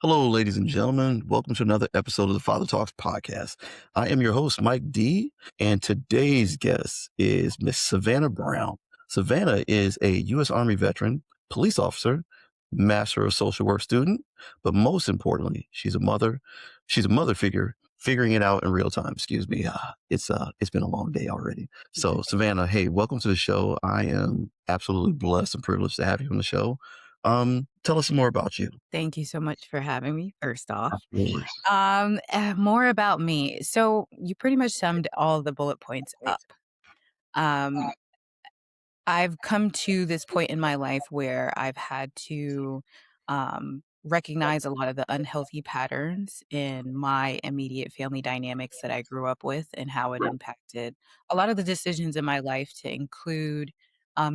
Hello, ladies and gentlemen. Welcome to another episode of the Father Talks podcast. I am your host, Mike D, and today's guest is Miss Savannah Brown. Savannah is a U.S. Army veteran, police officer, Master of Social Work student, but most importantly, she's a mother. She's a mother figure, figuring it out in real time. Excuse me. It's been a long day already. So, Savannah, hey, welcome to the show. I am absolutely blessed and privileged to have you on the show. Tell us some more about you. Thank you so much for having me, first off. Absolutely. More about me. So you pretty much summed all the bullet points up. Um, I've come to this point in my life where I've had to recognize a lot of the unhealthy patterns in my immediate family dynamics that I grew up with and how it impacted a lot of the decisions in my life to include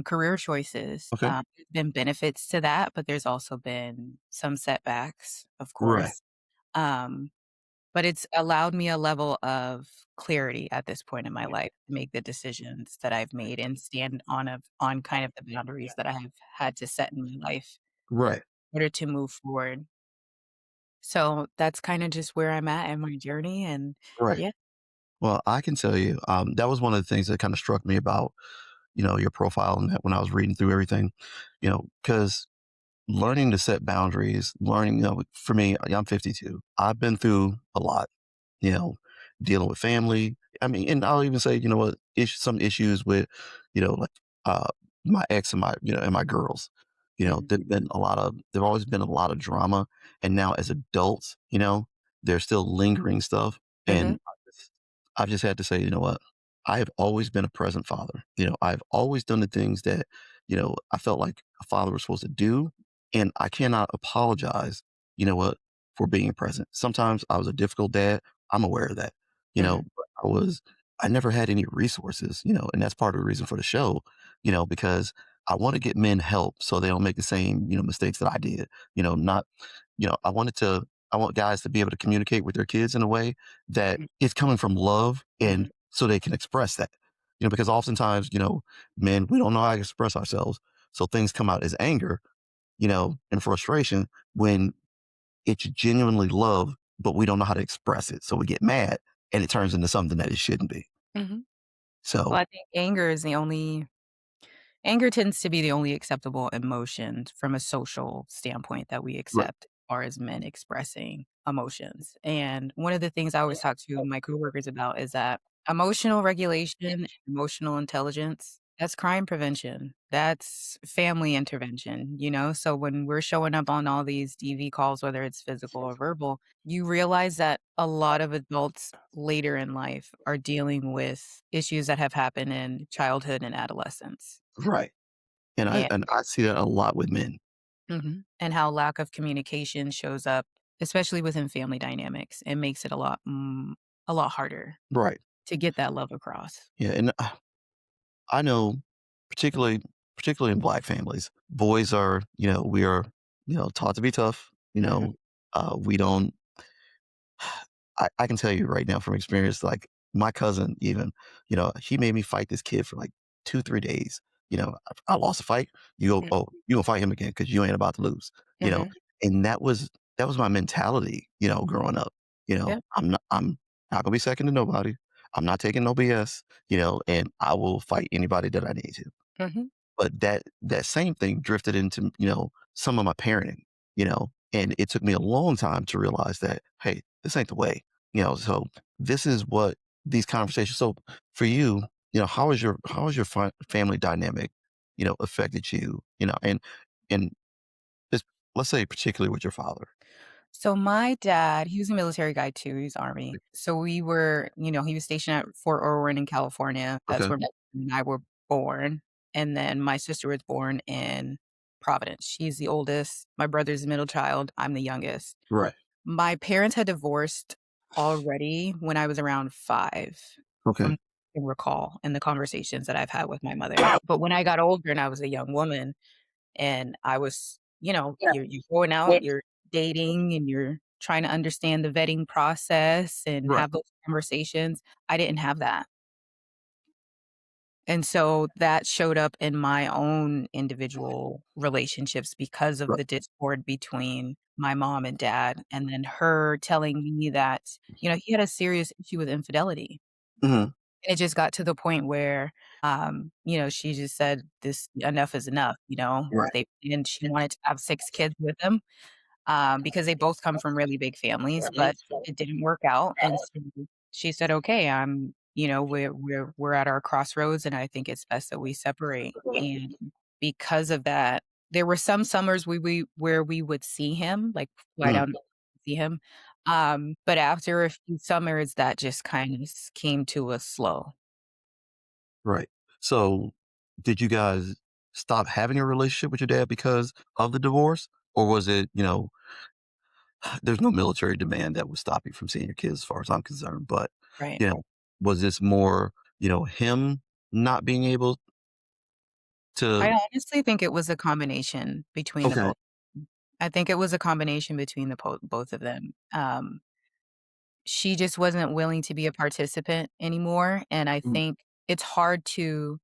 career choices. Okay. There's been benefits to that, but there's also been some setbacks, of Right. course. Um, but it's allowed me a level of clarity at this point in my life to make the decisions that I've made and stand on kind of the boundaries that I have had to set in my life Right. in order to move forward. So that's kinda just where I'm at in my journey, and Right. yeah. Well, I can tell you, that was one of the things that kind of struck me about, your profile and that when I was reading through everything, because learning to set boundaries, learning, for me, I'm 52. I've been through a lot, you know, dealing with family. I mean, and I'll even say, some issues with, like uh, my ex and my girls. Mhm, There've always been a lot of drama, and now as adults, there's still lingering stuff, mhm, and I've just had to say, you know what, I have always been a present father. I've always done the things that, I felt like a father was supposed to do, and I cannot apologize. You know what, for being present. Sometimes I was a difficult dad. I'm aware of that, mhm, but I never had any resources, and that's part of the reason for the show, because I want to get men help so they don't make the same, mistakes that I did. Not, I want guys to be able to communicate with their kids in a way that mhm, is coming from love and mhm, so they can express that. Because oftentimes, men, we don't know how to express ourselves. So things come out as anger, and frustration when it's genuinely love, but we don't know how to express it. So we get mad and it turns into something that it shouldn't be. mhm. So, Well, I think anger tends to be the only acceptable emotion from a social standpoint that we right. accept as far as men expressing emotions. And one of the things I always talk to my coworkers about is that emotional regulation, emotional intelligence, that's crime prevention. That's family intervention, you know? So when we're showing up on all these DV calls, whether it's physical or verbal, you realize that a lot of adults later in life are dealing with issues that have happened in childhood and adolescence. Right. And I see that a lot with men. And how lack of communication shows up, especially within family dynamics, and makes it a lot harder Right. to get that love across. Yeah. And I know, particularly, particularly in black families, boys are, we are, taught to be tough. Mhm, We don't, I can tell you right now from experience, like my cousin, even, he made me fight this kid for like 2, 3 days. I lost a fight. mm, You gonna fight him again because you ain't about to lose. You know, mhm, and that was my mentality. Growing up. yeah, I'm not gonna be second to nobody. I'm not taking no BS. And I will fight anybody that I need to. mhm, But that same thing drifted into, some of my parenting, and it took me a long time to realize that, hey, this ain't the way, so this is what these conversations. So for you, how has your family dynamic, affected you, and this, let's say particularly with your father. So my dad, he was a military guy too, he was Army. So we were he was stationed at Fort Irwin in California. That's Okay. where my brother and I were born, and then my sister was born in Providence. She's the oldest, my brother's the middle child, I'm the youngest. Right. My parents had divorced already when I was around 5, from Okay. what I can recall in the conversations that I've had with my mother. But when I got older and I was a young woman and I was you're going out, you're dating, and you're trying to understand the vetting process and Right. have those conversations. I didn't have that. And so that showed up in my own individual relationships because of Right. the discord between my mom and dad, and then her telling me that, he had a serious issue with infidelity. Mhm. And it just got to the point where, she just said, "This enough is enough," Right. and she wanted to have 6 kids with him, because they both come from really big families, but it didn't work out, and so she said, "Okay, we're at our crossroads, and I think it's best that we separate." And because of that, there were some summers where we would see him, like, fly Mhm. down to see him, but after a few summers, that just kind of came to a slow. Right. So, did you guys stop having a relationship with your dad because of the divorce? Or was it, there's no military demand that would stop you from seeing your kids as far as I'm concerned, but, Right. you know, was this more, him not being able I to. honestly think it was a combination between the Okay. both. I think it was a combination between both of them. She just wasn't willing to be a participant anymore, and I Mm. think it's hard to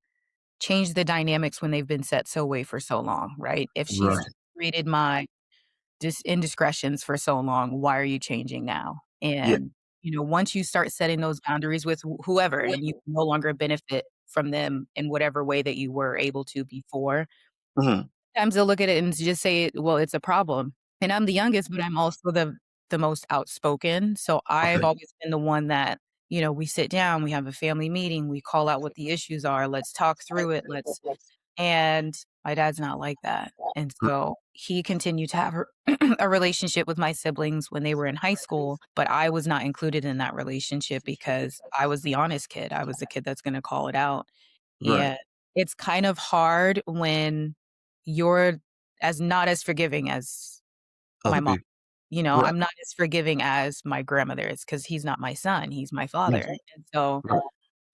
change the dynamics when they've been set so way for so long, right? If she's Right. tolerated my indiscretions for so long, why are you changing now? Yeah. And, once you start setting those boundaries with whoever and you no longer benefit from them in whatever way that you were able to before, Mhm. sometimes they'll look at it and just say, "Well, it's a problem." And I'm the youngest, but I'm also the most outspoken, so I've Okay. always been the one that, we sit down, we have a family meeting, we call out what the issues are, let's talk through it, let's and my dad's not like that, and R so he continued to have a relationship with my siblings when they were in high school, but I was not included in that relationship because I was the honest kid, I was the kid that's gonna call it out, right. and it's kind of hard when you're not as forgiving as my Other mom. people. Right. I'm not as forgiving as my grandmother is because he's not my son, he's my Right. father, and so Right.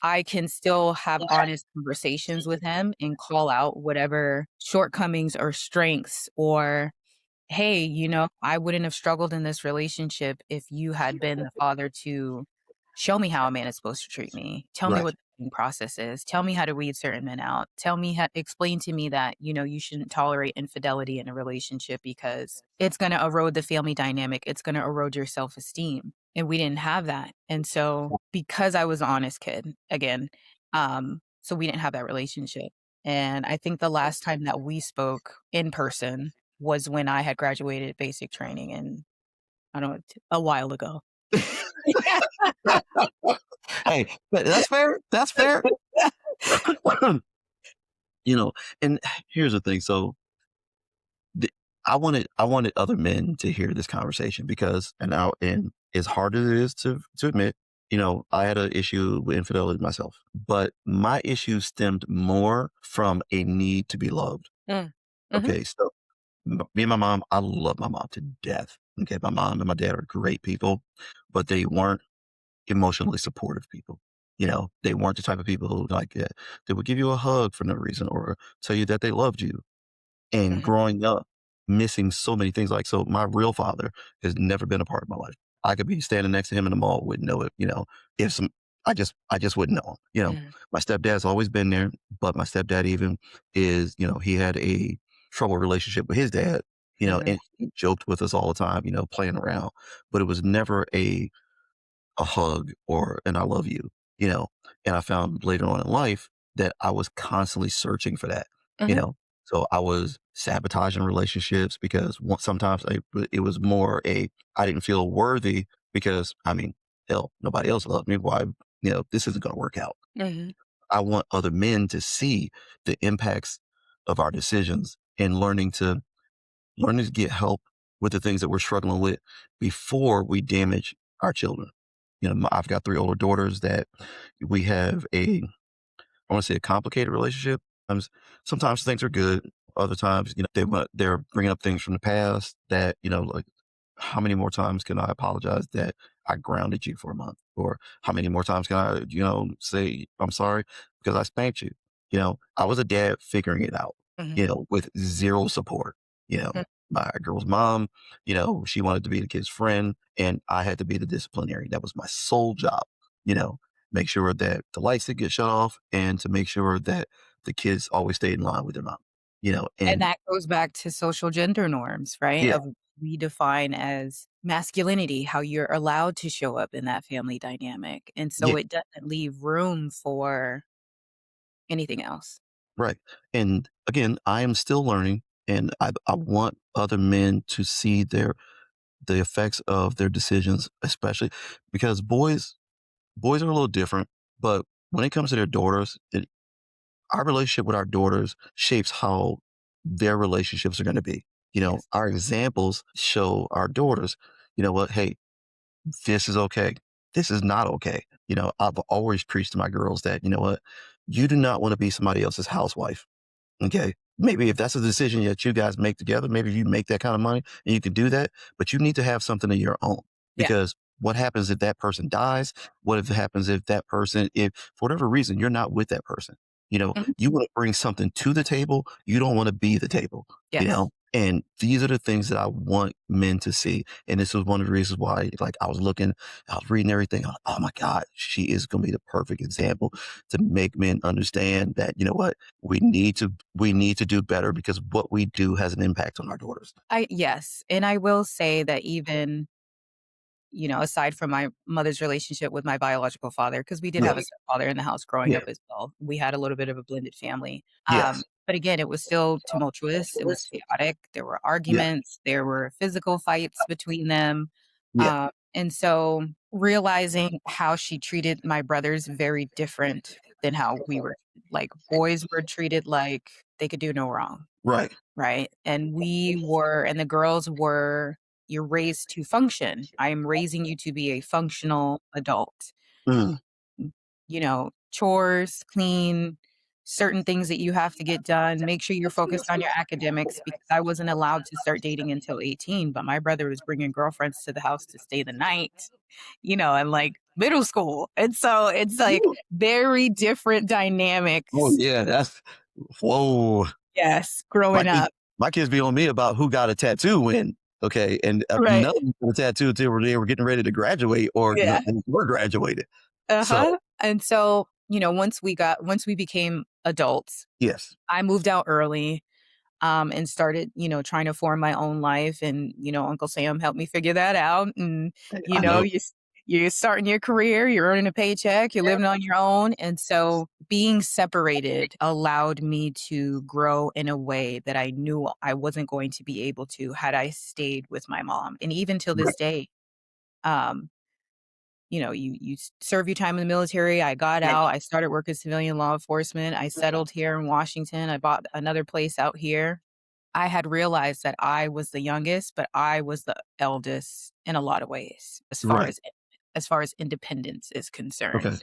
I can still have honest conversations with him and call out whatever shortcomings or strengths or, "Hey, I wouldn't have struggled in this relationship if you had been the father to show me how a man is supposed to treat me. Tell me Right. what the dating process is. Tell me how to weed certain men out. Tell me how explain to me that, you shouldn't tolerate infidelity in a relationship because it's gonna erode the family dynamic. It's gonna erode your self-esteem." And we didn't have that. And so, because I was an honest kid, again, so we didn't have that relationship. And I think the last time that we spoke in person was when I had graduated basic training and I don't know, a while ago. Hey, but that's fair. That's fair. You know, and here's the thing. So the, I wanted other men to hear this conversation because and as hard as it is to admit, I had an issue with infidelity myself, but my issue stemmed more from a need to be loved. Mm. Mhm, Okay, so me and my mom, I love my mom to death. Okay, my mom and my dad are great people, but they weren't emotionally supportive people. They weren't the type of people who they would give you a hug for no reason or tell you that they loved you. And mhm, growing up, missing so many things, like, so my real father has never been a part of my life. I could be standing next to him in the mall, wouldn't know it, if some I just wouldn't know him. mhm, My stepdad's always been there, but my stepdad even is, he had a troubled relationship with his dad, mhm, and he joked with us all the time, playing around, but it was never a hug or an I love you, you know. And I found later on in life that I was constantly searching for that, you mhm, know. So I was sabotaging relationships because sometimes it was more I didn't feel worthy because I mean, hell, nobody else loved me. Why, this isn't going to work out. mhm, I want other men to see the impacts of our decisions and learning to get help with the things that we're struggling with before we damage our children. I've got 3 older daughters that we have I want to say a complicated relationship. Sometimes things are good. Other times, they're bringing up things from the past that, like, how many more times can I apologize that I grounded you for a month? Or how many more times can I, say, I'm sorry because I spanked you? I was a dad figuring it out, mhm, with zero support. You know, mm, my girl's mom, she wanted to be the kid's friend and I had to be the disciplinary. That was my sole job, you know, make sure that the lights didn't get shut off, and to make sure that the kids always stayed in line with their mom. And And that goes back to social gender norms, right? yeah, Of we define as masculinity, how you're allowed to show up in that family dynamic. And yeah, so it doesn't leave room for anything else. right. And again, I am still learning, and I want other men to see the effects of their decisions, especially because boys are a little different, but when it comes to their daughters, our relationship with our daughters shapes how their relationships are going to be. Yes. Our examples show our daughters, what, hey, this is okay. This is not okay. I've always preached to my girls that, what, you do not want to be somebody else's housewife. Okay. Maybe if that's a decision that you guys make together, maybe you make that kind of money and you can do that, but you need to have something of your own Yeah. because what happens if that person dies? What if it happens if that person, if for whatever reason, you're not with that person? Mhm. You want to bring something to the table. You don't want to be the table, Yes. and these are the things that I want men to see. And this was one of the reasons why, like, I was reading everything. I'm like, oh my God, she is going to be the perfect example to make men understand that, what, we need to do better because what we do has an impact on our daughters. Yes, and I will say that even, aside from my mother's relationship with my biological father, because we did have a Yes. stepfather in the house growing Yeah. up as well. We had a little bit of a blended family. Yes. But again, it was still tumultuous, it was chaotic, there were Yeah. arguments, there were physical fights between them, Yeah. and so realizing how she treated my brothers very different than how we were like, boys were treated like they could do no wrong. Right. Right? And the girls were, "You're raised to function. I am raising you to be a functional adult." Mm. Chores, clean, certain things that you have to get done, make sure you're focused on your academics because I wasn't allowed to start dating until 18, but my brother was bringing girlfriends to the house to stay the night, in, like, middle school, and so it's, like, Woo. very different Oh dynamics. yeah. That's whoa. Yes, My growing kids, up. my kids be on me about who got a tattoo when. Okay, and Right. none of them got a tattoo until they were getting ready to graduate, or Yeah. were graduated. So Uh-huh. And so, once we became adults, yes, I moved out early, and started, trying to form my own life, and, Uncle Sam helped me figure that out, and, I know. you're starting your career, you're earning a paycheck, you're living on your own, and so being separated allowed me to grow in a way that I knew I wasn't going to be able to had I stayed with my mom, and even till Right. this day, um you serve your time in the military. I got out. I started working civilian law enforcement. I settled here in Washington. I bought another place out here. I had realized that I was the youngest, but I was the eldest in a lot of ways Right. as far as independence is concerned. Okay.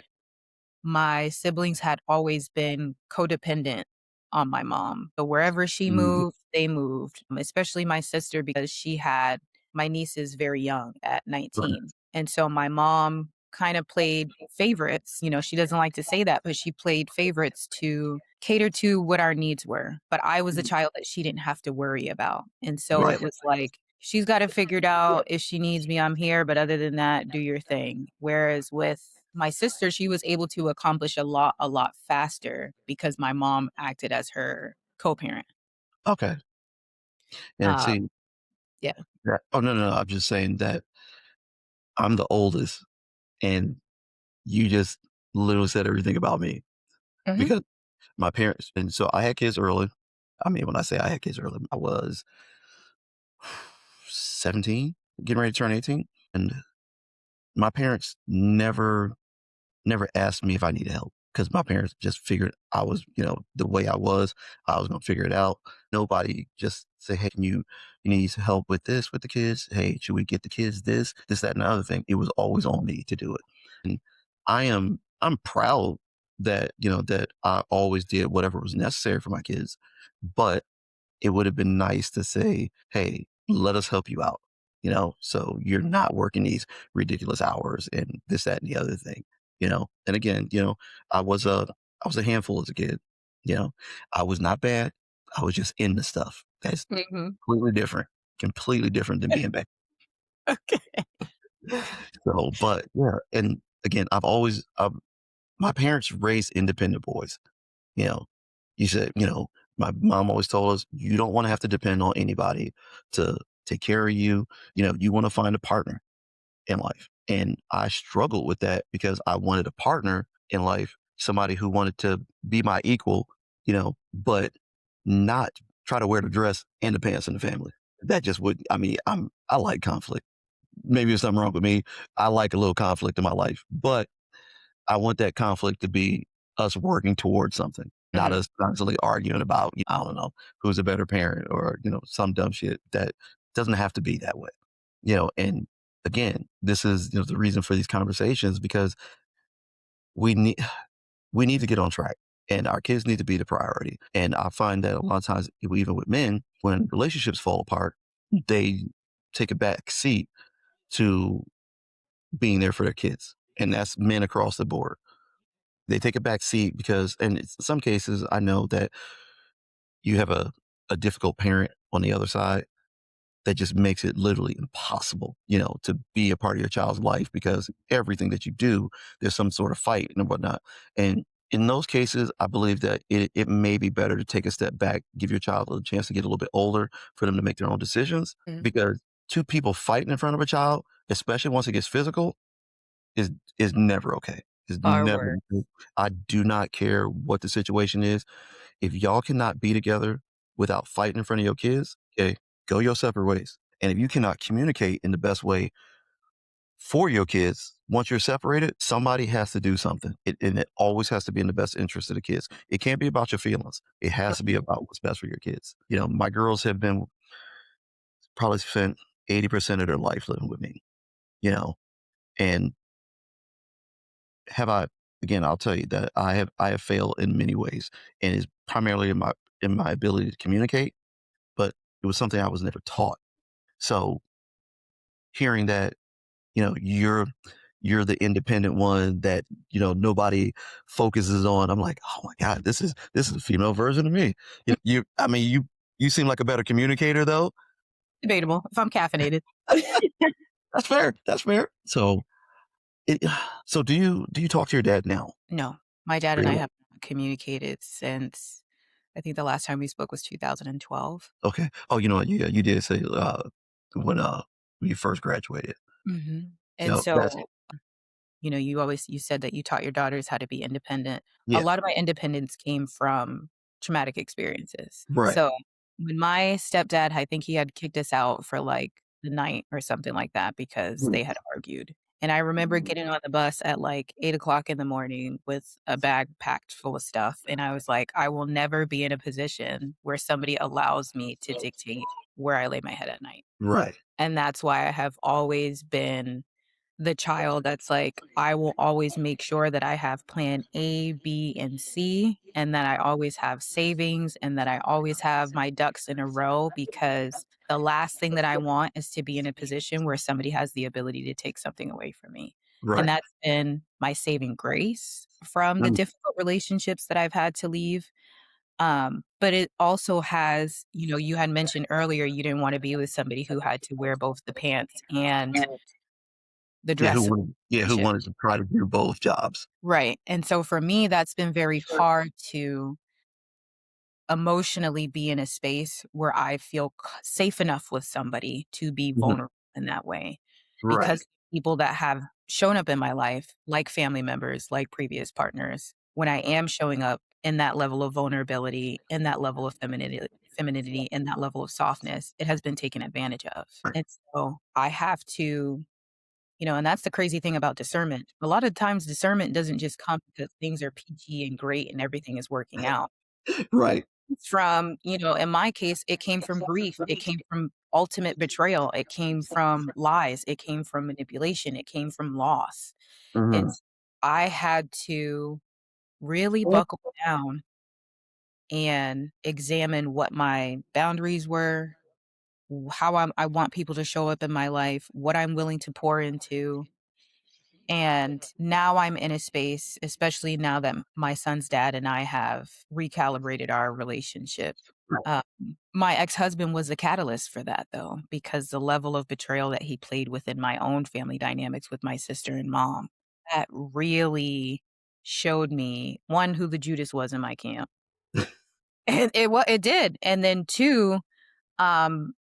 My siblings had always been codependent on my mom. So wherever she Mhm. moved, they moved, especially my sister because she had my nieces very young at Right. 19. And so my mom kind of played favorites. She doesn't like to say that, but she played favorites to cater to what our needs were. But I was a child that she didn't have to worry about. And so Right. it was like, she's got it figured out. If she needs me, I'm here. But other than that, do your thing. Whereas with my sister, she was able to accomplish a lot faster because my mom acted as her co-parent. Okay. And Uh, see, yeah. that, oh no, no, no, I'm just saying that I'm the oldest, and you just literally said everything about me Mhm. because my parents, and so I had kids early. I mean, when I say I had kids early, I was 17, getting ready to turn 18, and my parents never asked me if I needed help because my parents just figured I was, the way I was going to figure it out. Nobody just say, hey, you need some help with this with the kids. Hey, should we get the kids this, that, and the other thing? It was always on me to do it. And I'm proud that, that I always did whatever was necessary for my kids. But it would have been nice to say, hey, let us help you out. So you're not working these ridiculous hours and this, that, and the other thing. And again, I was a handful as a kid. You know, I was not bad. I was just in the stuff. That's Mhm. completely different than being bad. Okay. So, but yeah, and again, my parents raised independent boys. You know, you said, my mom always told us, you don't want to have to depend on anybody to take care of you. You want to find a partner in life. And I struggled with that because I wanted a partner in life, somebody who wanted to be my equal, but not try to wear the dress and the pants in the family. That just would, I mean, I like conflict. Maybe there's something wrong with me. I like a little conflict in my life, but I want that conflict to be us working towards something, not Mhm. us constantly arguing about, I don't know, who's a better parent or, some dumb shit that doesn't have to be that way. And again, this is the reason for these conversations because we need we need to get on track and our kids need to be the priority. And I find that a lot of times, even with men, when relationships fall apart, they take a back seat to being there for their kids. And that's men across the board. They take a back seat because, and in some cases, I know that you have a difficult parent on the other side that just makes it literally impossible, to be a part of your child's life because everything that you do, there's some sort of fight and whatnot. And in those cases, I believe that it may be better to take a step back, give your child a chance to get a little bit older for them to make their own decisions Mhm. because two people fighting in front of a child, especially once it gets physical, is is never okay. Is Far never worse. okay. I do not care what the situation is. If y'all cannot be together without fighting in front of your kids, okay, go your separate ways. And if you cannot communicate in the best way for your kids, once you're separated, somebody has to do something. And it always has to be in the best interest of the kids. It can't be about your feelings. It has to be about what's best for your kids. My girls have been probably spent 80% of their life living with me, you know, and have I, again, I'll tell you that I have failed in many ways and it's primarily in my ability to communicate, but it was something I was never taught. So hearing that, you're the independent one that, nobody focuses on, I'm like, oh my God, this is a female version of me. I mean, you seem like a better communicator though. Debatable if I'm caffeinated. That's fair. That's fair. So it, so do you talk to your dad now? No, my dad and I Really? have not communicated since I think the last time we spoke was 2012. Okay. Oh, you know what? Yeah, you did say when you first graduated. Mhm. And Yep, that's so, you said that you taught your daughters how to be independent. A yeah, lot of my independence came from traumatic experiences. right. So, when my stepdad, I think he had kicked us out for, like, the night or something like that because Mm, they had argued. And I remember getting on the bus at, like, 8 o'clock in the morning with a bag packed full of stuff, and I was like, "I will never be in a position where somebody allows me to dictate where I lay my head at night." right, And that's why I have always been the child that's like, I will always make sure that I have plan A, B, and C, and that I always have savings and that I always have my ducks in a row because the last thing that I want is to be in a position where somebody has the ability to take something away from me. And right. that's been my saving grace from the Mm, difficult relationships that I've had to leave. But it also has, you had mentioned earlier you didn't want to be with somebody who had to wear both the pants and the yeah, who dress in wanted the yeah, who relationship. wanted to try to do both jobs. Right, and so for me, that's been very hard to emotionally be in a space where I feel safe enough with somebody to be Mhm, vulnerable in that way. right, Because people that have shown up in my life, like family members, like previous partners, when I am showing up in that level of vulnerability, in that level of femininity, in that level of softness, it has been taken advantage of. right, And so I have to, and that's the crazy thing about discernment. A lot of times discernment doesn't just come because things are peachy and great and everything is working out. right. From, in my case, it came from grief. It came from ultimate betrayal. It came from lies. It came from manipulation. It came from loss. And Mhm, I had to really buckle down and examine what my boundaries were, how I want people to show up in my life, what I'm willing to pour into. And now I'm in a space, especially now that my son's dad and I have recalibrated our relationship. right, Um, my ex-husband was the catalyst for that though, because the level of betrayal that he played within my own family dynamics with my sister and mom, that really showed me, 1, who the Judas was in my camp. And it did. And then 2, um,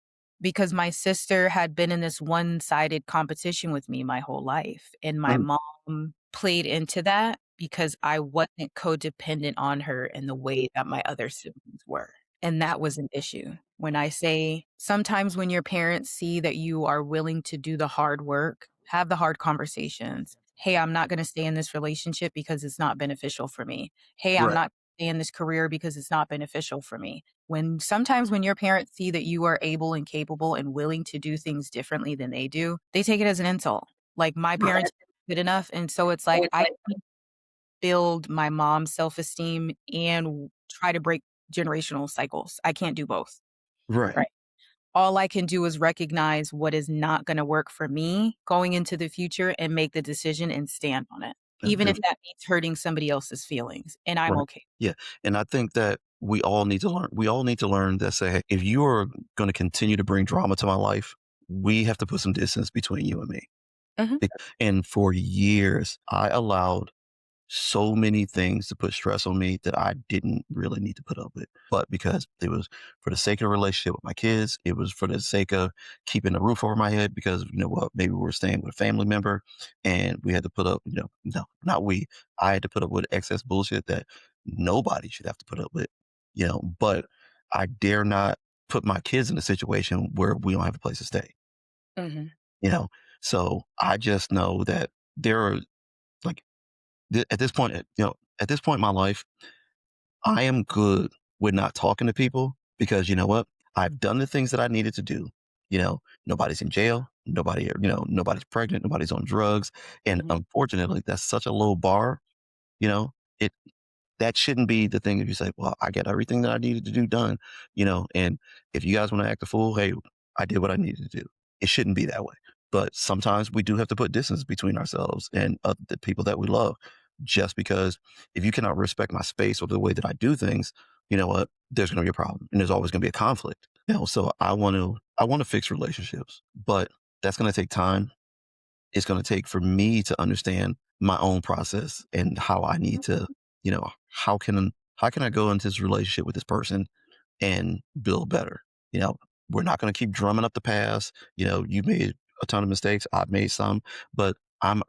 because my sister had been in this one-sided competition with me my whole life, and my Mm, mom played into that because I wasn't codependent on her in the way that my other siblings were, and that was an issue. When I say sometimes when your parents see that you are willing to do the hard work, have the hard conversations. "Hey, I'm not gonna stay in this relationship because it's not beneficial for me. Hey, I'm right, not stay in this career because it's not beneficial for me." When sometimes when your parents see that you are able and capable and willing to do things differently than they do, they take it as an insult. Like, my right, parents are good enough, and so it's like I can't build my mom's self-esteem and try to break generational cycles. I can't do both, right. right? All I can do is recognize what is not gonna work for me going into the future and make the decision and stand on it, even if that means hurting somebody else's feelings, and I'm Right. okay. Yeah. And I think that we all need to learn that say, hey, if you are going to continue to bring drama to my life, we have to put some distance between you and me. Mhm, And for years, I allowed so many things to put stress on me that I didn't really need to put up with. But because it was for the sake of the relationship with my kids, it was for the sake of keeping a roof over my head because, you know what, maybe we were staying with a family member and we had to put up, no, not we. I had to put up with excess bullshit that nobody should have to put up with, but I dare not put my kids in a situation where we don't have a place to stay, mhm, you know? So I just know that there are like at this point, at this point in my life, I am good with not talking to people because you know what? I've done the things that I needed to do. Nobody's in jail. Nobody's pregnant. Nobody's on drugs. And mhm. unfortunately, that's such a low bar. You know, it that shouldn't be the thing if you say, well, I get everything that I needed to do done, and if you guys want to act a fool, hey, I did what I needed to do. It shouldn't be that way. But sometimes we do have to put distance between ourselves and the people that we love just because if you cannot respect my space or the way that I do things, you know what, there's going to be a problem and there's always going to be a conflict. So I want to fix relationships, but that's going to take time. It's going to take for me to understand my own process and how I need to, how can I go into this relationship with this person and build better? You know, we're not going to keep drumming up the past. You made a ton of mistakes. I've made some, but I'm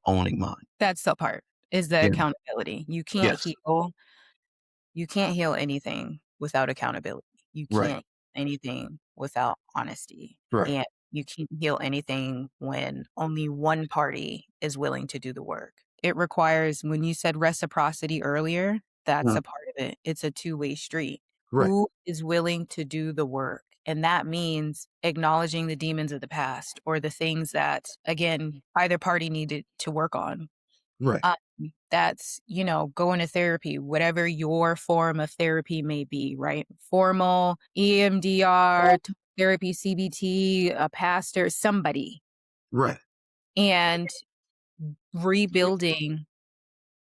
owning mine. That's the part, is the Yeah. accountability. Yes. You can't heal anything without accountability. You Right. can't heal anything without honesty, Right. and you can't heal anything when only one party is willing to do the work. It requires when you said reciprocity earlier, that's Mm, a part of it. It's a two-way street. right. Who is willing to do the work? And that means acknowledging the demons of the past or the things that, again, either party needed to work on. Right. Um, that's, going to therapy, whatever your form of therapy may be, right? Formal, EMDR, therapy, CBT, a pastor, somebody, Right. and rebuilding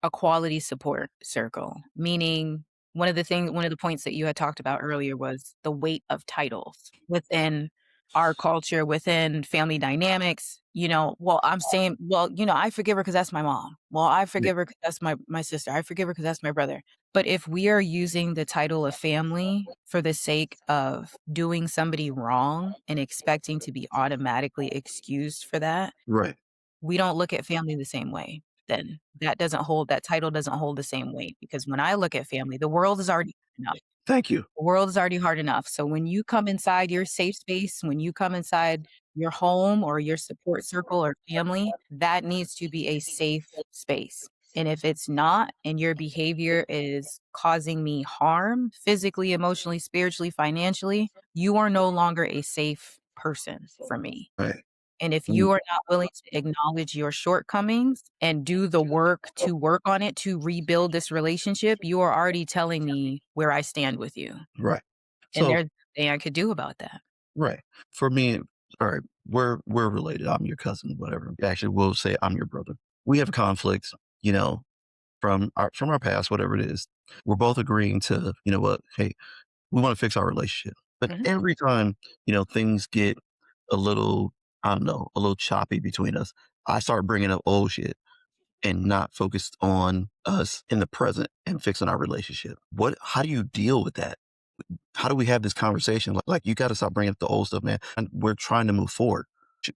a quality support circle, meaning one of the points that you had talked about earlier was the weight of titles within our culture, within family dynamics. Well, I'm saying, well, I forgive her because that's my mom. Well, I Yeah. forgive her because that's my sister. I forgive her because that's my brother. But if we are using the title of family for the sake of doing somebody wrong and expecting to be automatically excused for that, Right. we don't look at family the same way, then that title doesn't hold the same weight because when I look at family, the world is already hard enough. Thank you. The world is already hard enough. So when you come inside your safe space, when you come inside your home or your support circle or family, that needs to be a safe space. And if it's not, and your behavior is causing me harm physically, emotionally, spiritually, financially, you are no longer a safe person for me. Right. And if Mm, you are not willing to acknowledge your shortcomings and do the work to work on it to rebuild this relationship, you are already telling me where I stand with you. right. And So there's nothing I could do about that. right. For me, all right, we're related. I'm your cousin, whatever. Actually, we'll say I'm your brother. We have conflicts, from our past, whatever it is. We're both agreeing to, you know what, hey, we want to fix our relationship. But Mhm. every time, things get a little, I don't know, a little choppy between us, I start bringing up old shit. and not focused on us in the present and fixing our relationship. How do you deal with that? How do we have this conversation? Like you got to stop bringing up the old stuff, man. And we're trying to move forward.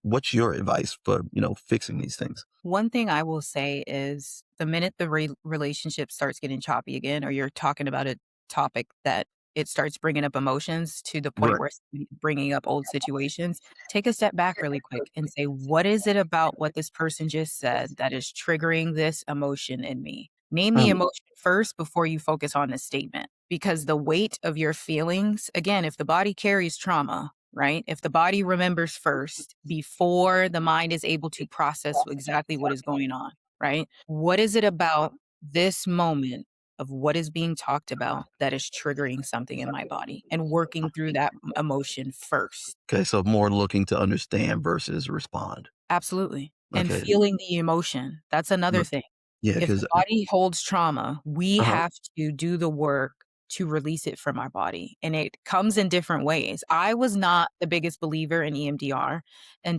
What's your advice for, fixing these things? One thing I will say is the minute the relationship starts getting choppy again, or you're talking about a topic that it starts bringing up emotions to the point Right. where it's bringing up old situations, take a step back really quick and say, what is it about what this person just said that is triggering this emotion in me? Name the Mm, emotion first before you focus on the statement, because the weight of your feelings, again, if the body carries trauma, right? If the body remembers first before the mind is able to process exactly what is going on, right? What is it about this moment of what is being talked about that is triggering something in my body, and working through that emotion first? okay. So more looking to understand versus respond. Absolutely. And Okay. feeling the emotion. That's another Right. thing. Yeah. If the Because, body holds trauma, we uh-huh. have to do the work to release it from our body, and it comes in different ways. I was not the biggest believer in EMDR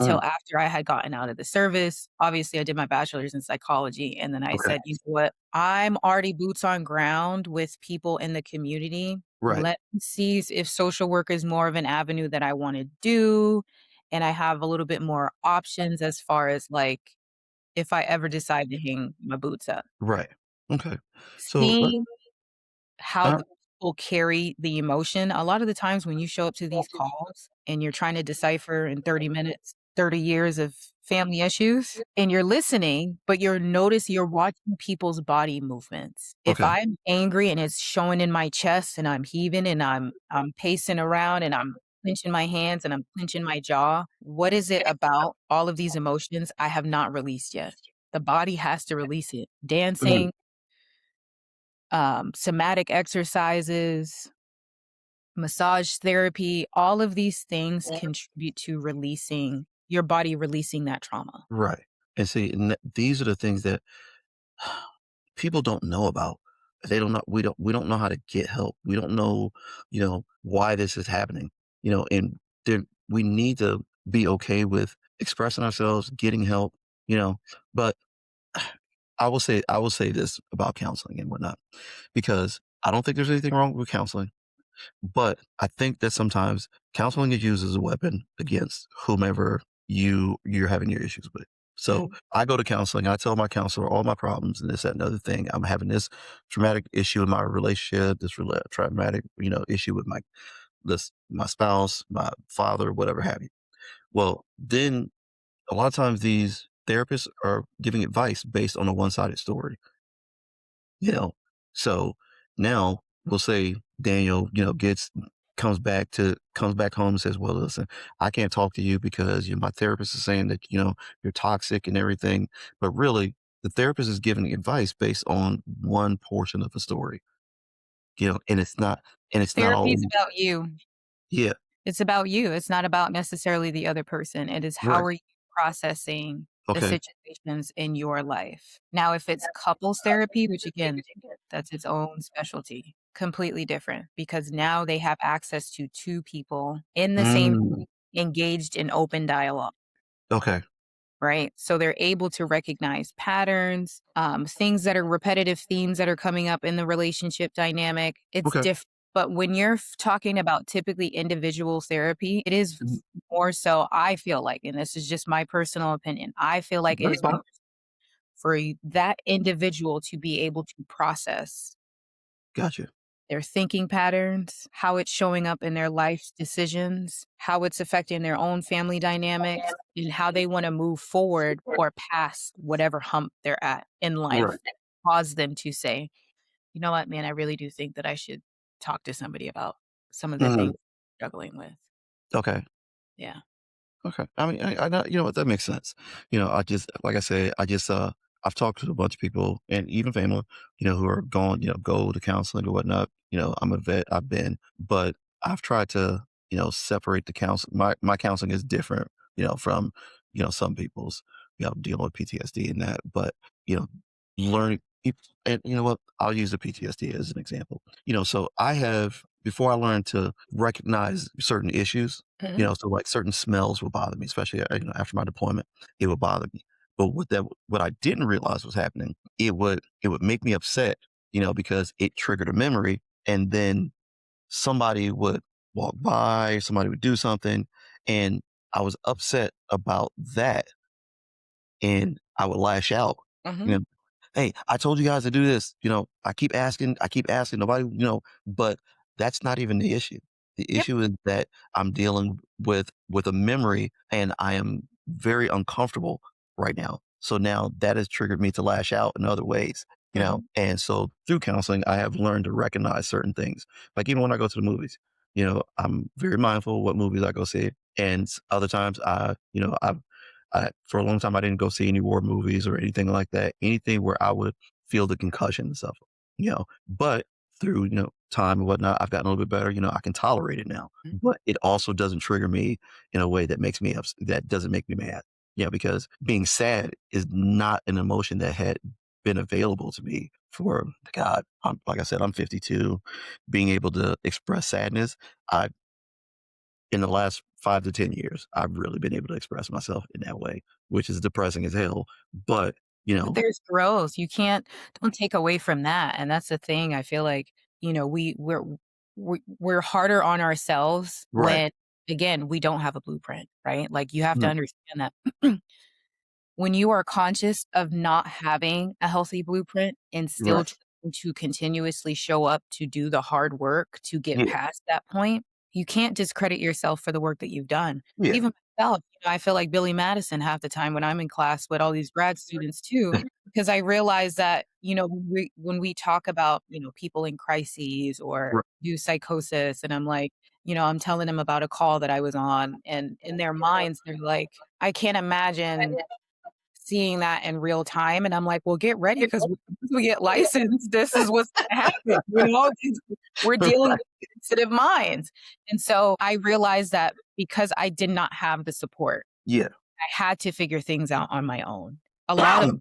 Mm, until after I had gotten out of the service. Obviously, I did my bachelor's in psychology, and then I okay. said, "You know what? I'm already boots on ground with people in the community. Right. Let me see if social work is more of an avenue that I wanna do, and I have a little bit more options as far as, like, if I ever decide to hang my boots up." Right. Okay. So, Seeing how uh, the people carry the emotion, a lot of the times when you show up to these calls and you're trying to decipher in 30 minutes 30 years of family issues, and you're listening, but you're watching people's body movements. If okay. I'm angry and it's showing in my chest and I'm heaving and I'm pacing around and I'm clenching my hands and I'm clenching my jaw, what is it about all of these emotions I have not released yet? The body has to release it. Mhm. Dancing, somatic exercises, massage therapy, all of these things contribute to releasing your body, releasing that trauma. Right. And see, these are the things that people don't know about. They don't know. We don't know how to get help. We don't know, why this is happening. And we need to be okay with expressing ourselves, getting help. You know, but I will say this about counseling and whatnot, because I don't think there's anything wrong with counseling. But I think that sometimes counseling is used as a weapon against whomever you're having your issues with. So Mhm. I go to counseling. I tell my counselor all my problems and this, that, and other thing. I'm having this traumatic issue in my relationship, this traumatic, issue with my spouse, my father, whatever have you. Well, then a lot of times these therapists are giving advice based on a one-sided story. You know, so now we'll say Daniel, comes back home and says, "Well, listen, I can't talk to you because my therapist is saying that you're toxic and everything." But really, the therapist is giving advice based on one portion of the story. And it's not Therapy all. is about you. Yeah. It's about you. It's not about necessarily the other person. It is how Right. are you processing the Okay. situations in your life. Now, if it's couples therapy, which again, that's its own specialty, completely different, because now they have access to two people in the same Mm, engaged in open dialogue. okay. Right? So they're able to recognize patterns, things that are repetitive themes that are coming up in the relationship dynamic. It's Okay. different. But when you're talking about typically individual therapy, it is Mhm. more so, I feel like, and this is just my personal opinion, I feel like it That's is fine. more for that individual to be able to process Gotcha. their thinking patterns, how it's showing up in their life decisions, how it's affecting their own family dynamics, and how they wanna move forward or past whatever hump they're at in Right. life. Cause them to say, "You know what, man, I really do think that I should talk to somebody about some of the things Mhm. I'm struggling with." Okay. Yeah. Okay. I mean, I know, you know what, that makes sense. I just, like I said, I've talked to a bunch of people and even family, who are going, go to counseling or whatnot. I'm a vet, I've been, but I've tried to, separate the counsel. My counseling is different, from, some people's, dealing with PTSD and that, but, you know, learning, and you know what, I'll use the PTSD as an example. So before I learned to recognize certain issues, Mhm. so like certain smells will bother me, especially after my deployment, it would bother me. But what I didn't realize was happening, it would make me upset, because it triggered a memory, and then somebody would walk by, somebody would do something, and I was upset about that, and I would lash out. You Mhm. know, hey, I told you guys to do this. I keep asking, nobody, but that's not even the issue. The Yep. issue is that I'm dealing with a memory, and I am very uncomfortable right now. So now that has triggered me to lash out in other ways. Mhm. And so through counseling, I have learned to recognize certain things. Like even when I go to the movies, I'm very mindful of what movies I go see. And other times for a long time, I didn't go see any war movies or anything like that. Anything where I would feel the concussion and stuff, But through time and whatnot, I've gotten a little bit better. I can tolerate it now, Mhm. but it also doesn't trigger me in a way that makes me that doesn't make me mad. Because being sad is not an emotion that had been available to me for God. Like I said, I'm 52. Being able to express sadness, I in the last 5 to 10 years, I've really been able to express myself in that way, which is depressing as hell. But, But there's growth. You can't don't take away from that, and that's the thing. I feel like, we're harder on ourselves right, when, again, we don't have a blueprint, right? Like, you have to right, understand that when you are conscious of not having a healthy blueprint and still right. trying to continuously show up to do the hard work to get Yeah, past that point, you can't discredit yourself for the work that you've done. yeah, Even myself, I feel like Billy Madison half the time when I'm in class with all these grad students too, because I realize that, when we talk about, people in crises or right, do psychosis, and I'm like, I'm telling them about a call that I was on, and in their minds, they're like, I can't imagine seeing that in real time, and I'm like, "Well, get ready 'cause once we get licensed, this is what's gonna happen," It's we're dealing right. with sensitive minds, and so I realized that because I did not have the support, Yeah. I had to figure things out on my own. A lot of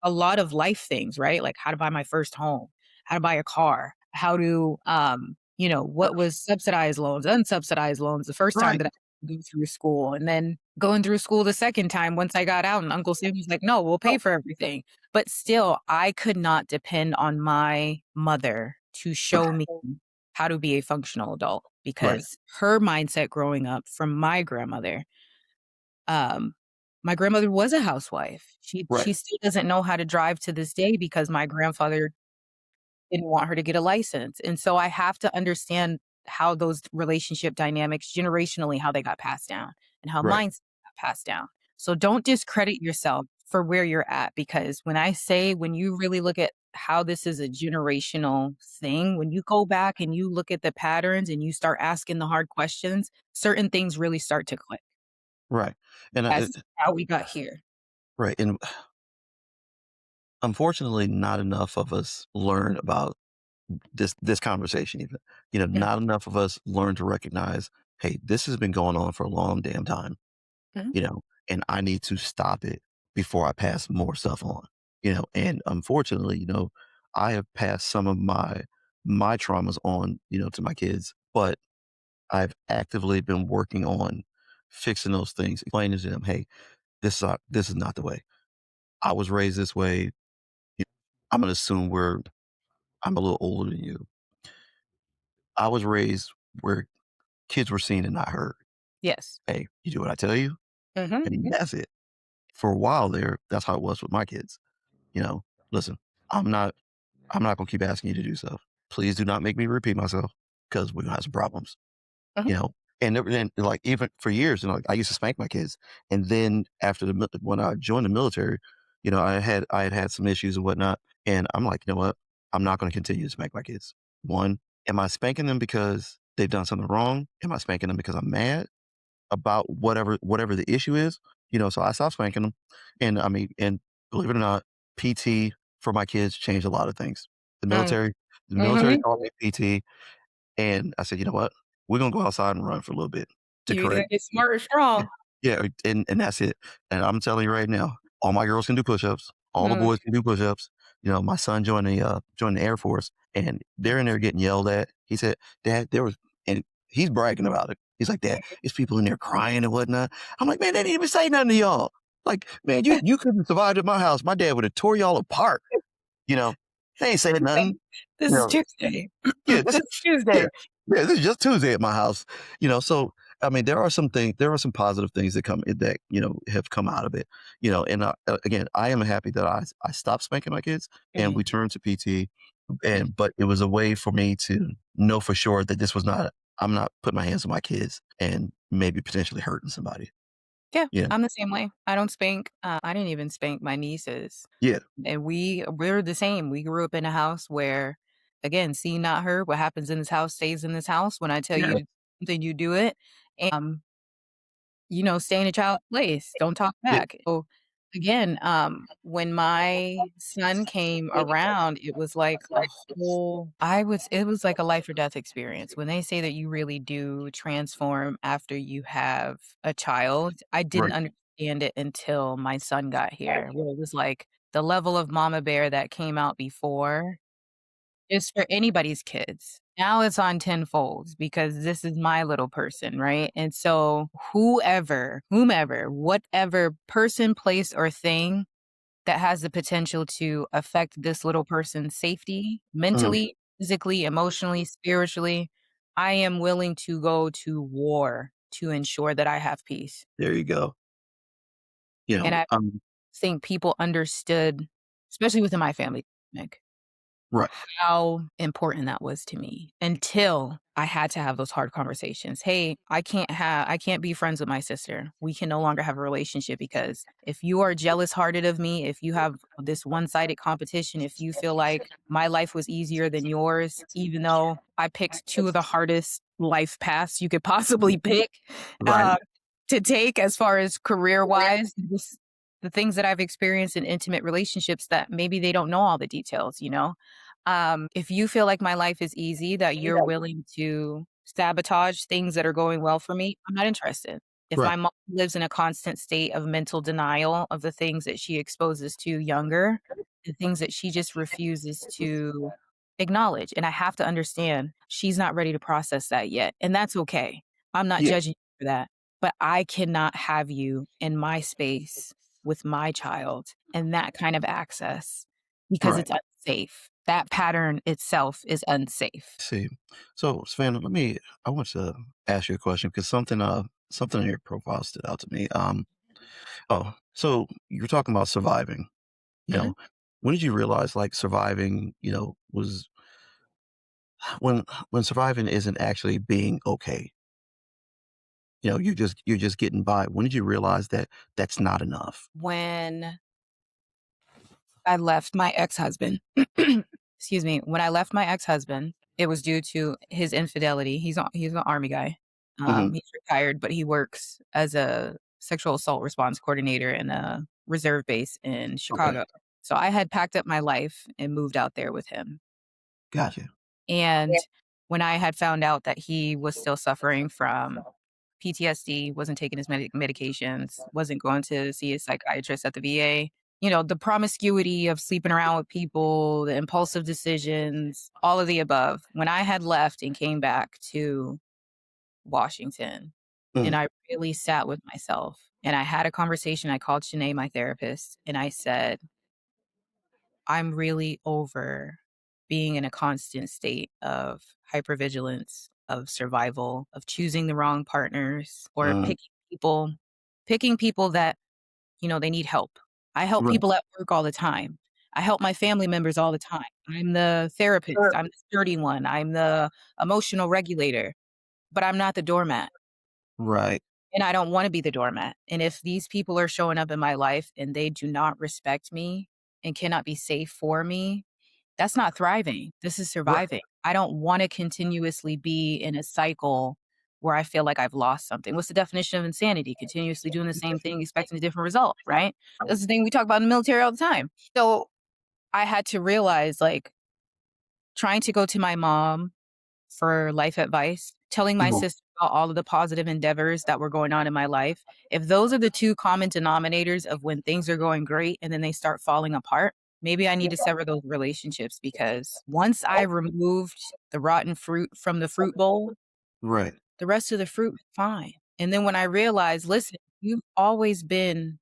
a lot of life things, right? Like how to buy my first home, how to buy a car, how to, what was subsidized loans, unsubsidized loans the first time Right, that I go through school, and then going through school the second time once I got out, and Uncle Sam was like, "No, we'll pay for everything." But still, I could not depend on my mother to show me how to be a functional adult right, because her mindset growing up from um, my grandmother was a housewife. She right, still doesn't know how to drive to this day because my grandfather didn't want her to get a license, and so I have to understand how those relationship dynamics generationally, how they got passed down and how right, minds got passed down. So don't discredit yourself for where you're at because when you really look at how this is a generational thing, when you go back and you look at the patterns and you start asking the hard questions, certain things really start to click right. And as to how we got here. right, and unfortunately, not enough of us learn about this conversation even. Mhm, Not enough of us learn to recognize, hey, this has been going on for a long damn time. mhm, And I need to stop it before I pass more stuff on. And unfortunately, I have passed some of my traumas on, to my kids, but I've actively been working on fixing those things, explaining to them, hey, this is not the way. I was raised this way. I'm gonna assume I'm a little older than you. I was raised where kids were seen and not heard. yes. Hey, you do what I tell you, Mhm, and that's it. For a while there, that's how it was with my kids. You know, listen, I'm not I'm not gonna keep asking you to do stuff. Please do not make me repeat myself because we're gonna have some problems. mhm, You know, and like even for years, like I used to spank my kids, and then when I joined the military, I had some issues and whatnot, and I'm like, you know what? I'm not going to continue to spank my kids. One, am I spanking them because they've done something wrong? Am I spanking them because I'm mad about whatever the issue is? So I stopped spanking them, and I mean, and believe it or not, PT for my kids changed a lot of things. The mm, military, the military mhm. taught me PT, and I said, "You know what? We're gonna go outside and run for a little bit to You either correct." get smart or strong. Yeah, and that's it. And I'm telling you right now, all my girls can do push-ups. All the Mm, boys can do push-ups. My son joined the Air Force, and they're in there getting yelled at. He said, "Dad, there was," and he's bragging about it. He's like, "Dad, there's people in there crying and whatnot." I'm like, "Man, they didn't even say nothing to y'all." Like, man, you couldn't survive at my house. My dad would have tore y'all apart. You know, they ain't saying Tuesday. nothing. This You is know, Tuesday. yeah, this This is is yeah, Tuesday. yeah, this is just Tuesday at my house. So I mean, there are some positive things that have come out of it. And again, I am happy that I stopped spanking my kids and we Mhm. turned to PT. Mhm. But it was a way for me to know for sure that this was not. I'm not putting my hands on my kids and maybe potentially hurting somebody. Yeah, Yeah, I'm the same way. I don't spank. I didn't even spank my nieces, yeah, and we're the same. We grew up in a house where, again, see not heard. What happens in this house stays in this house. When I tell you yeah, to do something, you do it. Um, stay in a child's place. Don't talk yeah. back. So again, when my son came around, it was like a whole it was like a life or death experience. When they say that you really do transform after you have a child, I didn't Right. understand it until my son got here. Where it was like the level of mama bear that came out before is for anybody's kids. Now it's on tenfolds because this is my little person, right? And so whomever, whatever person, place, or thing that has the potential to affect this little person's safety Mhm. mentally, physically, emotionally, spiritually, I am willing to go to war to ensure that I have peace. There you go. And I Um, think people understood, especially within my family, dynamic, right, how important that was to me until I had to have those hard conversations. Hey, I can't be friends with my sister. We can no longer have a relationship because if you are jealous hearted of me, if you have this one-sided competition, if you feel like my life was easier than yours, even though I picked two of the hardest life paths you could possibly pick, right. uh, to take as far as career-wise, the things that I've experienced in intimate relationships that maybe they don't know all the details, you know? If you feel like my life is easy, that you're willing to sabotage things that are going well for me, I'm not interested. If Right. my mom lives in a constant state of mental denial of the things that she exposes to younger, the things that she just refuses to acknowledge, and I have to understand she's not ready to process that yet, and that's okay. I'm not Yeah, judging you for that, but I cannot have you in my space with my child and that kind of access because right. it's unsafe. That pattern itself is unsafe. See, so Savannah, I want to ask you a question because something in your profile stood out to me. So you're talking about surviving, you Mhm. know, when did you realize like surviving, was when surviving isn't actually being okay? You're just getting by. When did you realize that that's not enough? When I left my ex-husband, excuse me, when I left my ex-husband, it was due to his infidelity. He's an army guy. Hmm. He's retired, but he works as a sexual assault response coordinator in a reserve base in Okay, Chicago. So I had packed up my life and moved out there with him. gotcha. And when I had found out that he was still suffering from PTSD, wasn't taking his medications, wasn't going to see a psychiatrist at the VA, the promiscuity of sleeping around with people, the impulsive decisions, all of the above. When I had left and came back to Washington, and Mm, I really sat with myself and I had a conversation, I called Shanae, my therapist, and I said, I'm really over being in a constant state of hypervigilance, of survival, of choosing the wrong partners or mm, picking people that, they need help. I help right, people at work all the time. I help my family members all the time. I'm the therapist. I'm the sturdy one. I'm the emotional regulator, but I'm not the doormat. right, And I don't wanna be the doormat, and if these people are showing up in my life and they do not respect me and cannot be safe for me, that's not thriving, this is right, surviving. I don't wanna continuously be in a cycle where I feel like I've lost something. What's the definition of insanity? Continuously doing the same thing, expecting a different result, right? That's the thing we talk about in the military all the time. So, I had to realize, like, trying to go to my mom for life advice, telling my mhm, sister about all of the positive endeavors that were going on in my life. If those are the two common denominators of when things are going great and then they start falling apart, maybe I need to sever those relationships because once I removed the rotten fruit from the fruit bowl, right, the rest of the fruit was fine. And then when I realized, listen, you've always been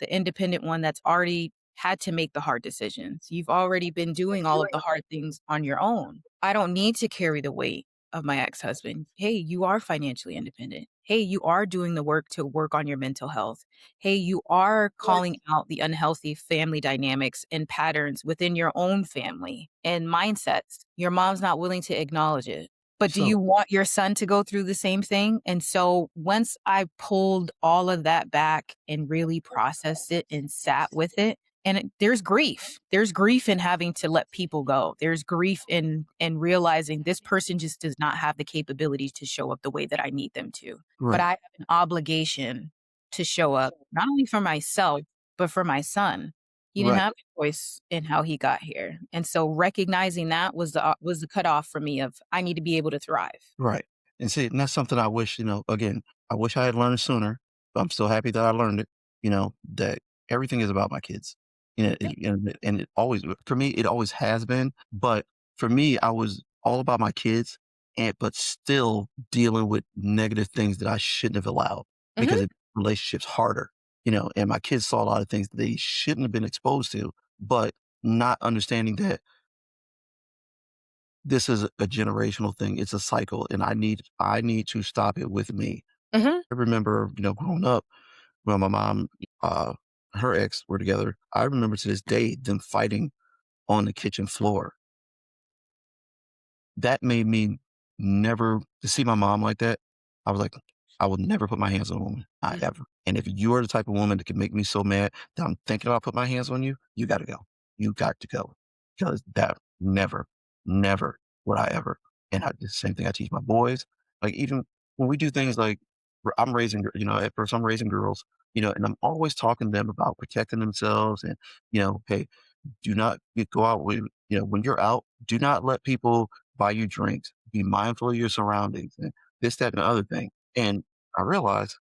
the independent one that's already had to make the hard decisions. You've already been doing all of the hard things on your own. I don't need to carry the weight of my ex-husband. Hey, you are financially independent. Hey, you are doing the work to work on your mental health. Hey, you are calling out the unhealthy family dynamics and patterns within your own family and mindsets. Your mom's not willing to acknowledge it. But do So you want your son to go through the same thing? And so once I pulled all of that back and really processed it and sat with it, and there's grief. There's grief in having to let people go. There's grief in realizing this person just does not have the capability to show up the way that I need them to. But right, I have an obligation to show up not only for myself, but for my son. He didn't right. have a choice in how he got here. And so recognizing that was the cutoff for me of I need to be able to thrive. Right. And see, and that's something I wish, again, I wish I had learned sooner, but I'm still happy that I learned it, that everything is about my kids. Yeah. And it always, for me, it always has been. But for me, I was all about my kids, but still dealing with negative things that I shouldn't have allowed because Mhm. it relationships harder, and my kids saw a lot of things that they shouldn't have been exposed to, but not understanding that this is a generational thing. It's a cycle, and I need to stop it with me. Mhm. I remember, growing up when my mom, uh, her ex were together. I remember to this day them fighting on the kitchen floor. That made me never to see my mom like that. I was like, I would never put my hands on a woman, not Mhm. ever. And if you're the type of woman that can make me so mad that I'm thinking about putting my hands on you, you got to go. You got to go because that never, never would I ever. And the same thing I teach my boys. Like even when we do things like I'm raising, at first I'm raising girls, and I'm always talking to them about protecting themselves and, hey, do not go out when you're out, do not let people buy you drinks. Be mindful of your surroundings and this, that, and the other thing. And I realized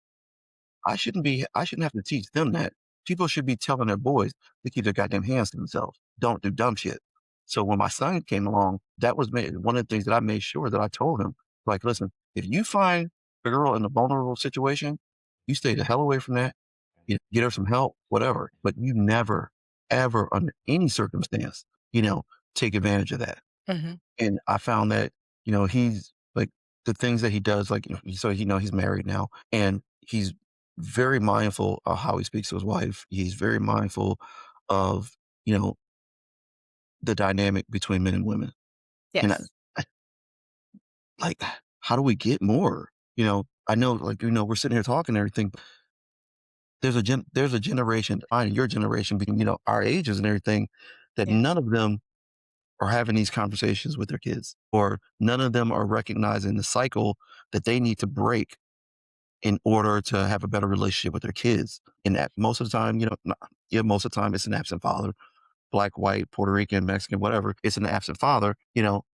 I shouldn't have to teach them that. People should be telling their boys to keep their goddamn hands to themselves. Don't do dumb shit. So when my son came along, that was one of the things that I made sure that I told him, like, listen, if you find a girl in a vulnerable situation, you stay the hell away from that. Get her some help, whatever. But you never, ever, under any circumstance, take advantage of that. Mhm. And I found that, he's like the things that he does, like, so, he's married now and he's very mindful of how he speaks to his wife. He's very mindful of, you know, the dynamic between men and women. And Yes. I like, how do we get more? I know, like, we're sitting here talking and everything. There's a generation, mine and your generation, being, our ages and everything, that Yeah. none of them are having these conversations with their kids, or none of them are recognizing the cycle that they need to break in order to have a better relationship with their kids. And that most of the time, yeah, most of the time it's an absent father, black, white, Puerto Rican, Mexican, whatever. It's an absent father,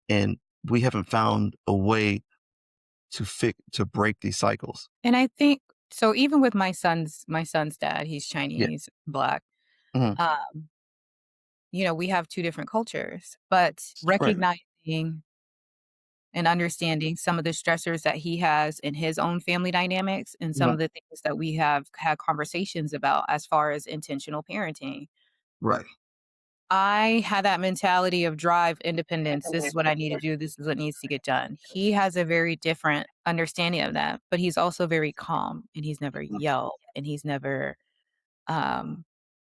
and we haven't found a way to break these cycles. And I think so even with my son's dad, he's Yeah. Chinese, Black. Mhm. Um, we have 2 different cultures, but Right. recognizing and understanding some of the stressors that he has in his own family dynamics and some Right. of the things that we have had conversations about as far as intentional parenting. Right. I had that mentality of drive, independence. This is what I need to do. This is what needs to get done. He has a very different understanding of that, but he's also very calm and he's never yelled and he's never um,